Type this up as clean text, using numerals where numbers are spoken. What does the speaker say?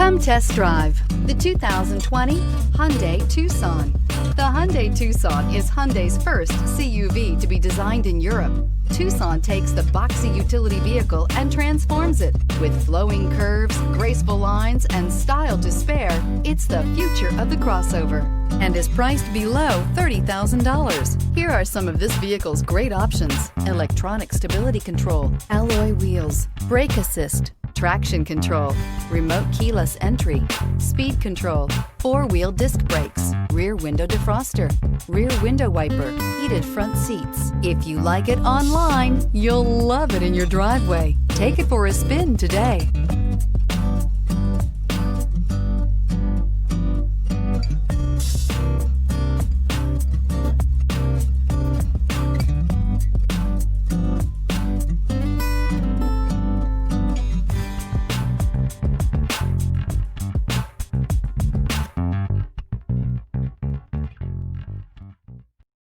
Come test drive the 2020 Hyundai Tucson. The Hyundai Tucson is Hyundai's first CUV to be designed in Europe. Tucson takes the boxy utility vehicle and transforms it. With flowing curves, graceful lines, and style to spare, it's the future of the crossover and is priced below $30,000. Here are some of this vehicle's great options: electronic stability control, alloy wheels, brake assist, traction control, remote keyless entry, speed control, four-wheel disc brakes, rear window defroster, rear window wiper, heated front seats. If you like it online, you'll love it in your driveway. Take it for a spin today.